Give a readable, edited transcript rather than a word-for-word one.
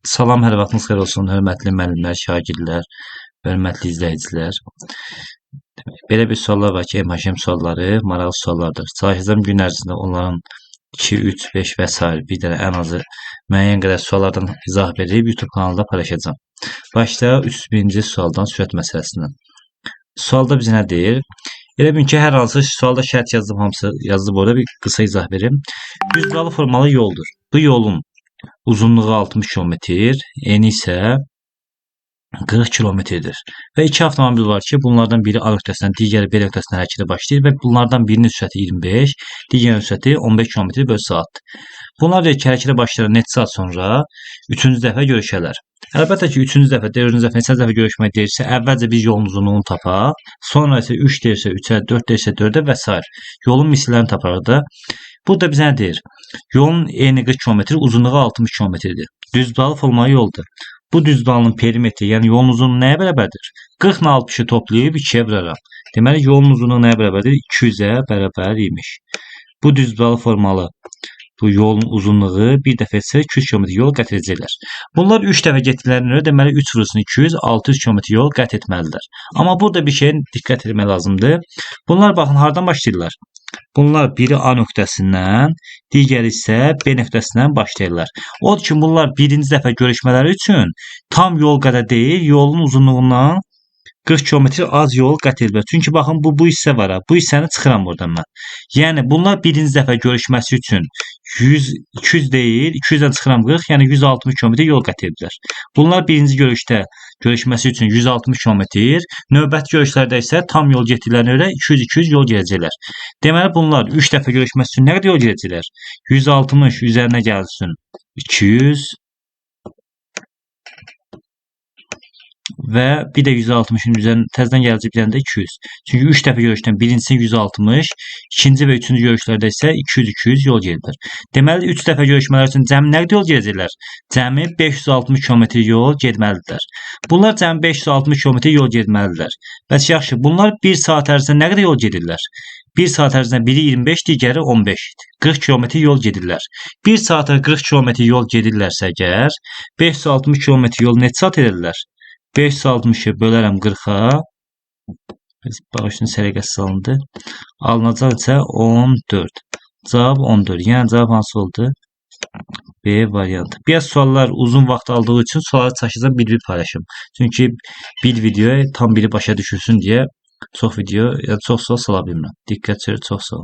Salam, hər vaxtınız xeyir olsun, hörmətli müəllimlər, şagirdlər, hörmətli izləyicilər. Belə bir suallar var ki, MHM sualları maraqlı suallardır. Çalışacağım gün ərzində onların 2, 3, 5 və s. bir dənə ən azı müəyyən qədər suallardan izah verib YouTube kanalında paylaşacağım. Başlayaq 301-ci sualdan sürət məsələsindən. Sualda bizə nə deyir? Elə bilin ki, hər hansı sualda şərt yazdım, hamısı yazılıb orada bir qısa izah verim. Düzbalı formalı yoldur. Bu yolun uzunluğu 60 kilometr, eni isə 40 kilometrdir. Və iki avtomobil var ki, bunlardan biri A nöqtəsindən, digəri B nöqtəsindən hərəkətə başlayır və bunlardan birinin sürəti 25, digərinin sürəti 15 km/saatdır. Bunlar deyir ki, hərəkətə başlayan neçə saat sonra üçüncü dəfə görüşərlər. Əlbəttə ki, üçüncü dəfə, dördüncü dəfə, neçə dəfə görüşmək deyirsə, əvvəlcə biz yolun uzunluğunu tapaq, sonra isə 3 deyirsə 3-ə, 4 deyirsə 4-ə və s. Yolun misillərini taparıq da. Burada bizə nə deyir? Yolun eni 40 km, uzunluğu 60 km-dir. Düzbalı formalı yoldur. Bu düzbalının perimetri, yəni yolun uzunluğu nəyə bərabərdir? 40 ilə 60-ı toplayıb 2-yə vuraram. Deməli, yolun uzunluğu nəyə bərabərdir? 200-ə bərabər imiş. Bu düzbalı formalı bu yolun uzunluğu bir dəfə isə 200 km yol qət edəcəklər. Bunlar 3 dəfə getdiklərinə görə deməli 3 vurulsun 200, 600 km yol qət etməlidirlər. Amma burada bir şeyə diqqət etmək lazımdır. Bunlar baxın hardan başlayırlar? Bunlar biri A nöqtəsindən, digəri isə B nöqtəsindən başlayırlar. Odur ki, bunlar birinci dəfə görüşmələri üçün tam yol qədər deyil, yolun uzunluğundan 40 km az yol qət ediblər. Çünki baxın bu hissə var ha. Bu hissəni çıxıram buradan mən. Yəni bunlar birinci dəfə görüşməsi üçün 200 deyil, 200-dən çıxıram 40, yəni 160 km yol qət ediblər. Bunlar birinci görüşdə görüşməsi üçün 160 km, növbəti görüşlərdə isə tam yol getdiklərinə görə 200-200 yol gedəcəklər. Deməli bunlar 3 dəfə görüşməsi üçün nə qədər yol gedəcəklər? 160 üzərinə gəlsin 200 və bir də 160-ın üzərinə təzədən gələcək bir dənə də 200. Çünki 3 dəfə görüşdən birincisi 160, ikinci və üçüncü görüşlərdə isə 200-200 yol gedirlər. Deməli 3 dəfə görüşmələr üçün cəmi nə qədər yol gedəcəklər? Cəmi 560 km yol getməlidirlər. Bunlar cəmi 560 km yol getməlidirlər. Bəs yaxşı, bunlar 1 saat ərzində nə qədər yol gedirlər? 1 saat ərzində biri 25, digəri 15. 40 km yol gedirlər. 1 saata 40 km yol gedirlərsə əgər, 560 km yol neçə saat edirlər? 560-ı bölərəm 40-a. Bağışın səliqəsi alındı. Alınacaq isə 14. Cavab 14. Yəni cavab hansı oldu? B variantı. Biraz suallar uzun vaxt aldığı üçün sualları çəkəcəm bir-bir paylaşım. Çünki bir videoya tam biri başa düşülsün deyə çox video, yəni çox sual sala bilmirəm. Diqqət üçün çox sağ olun.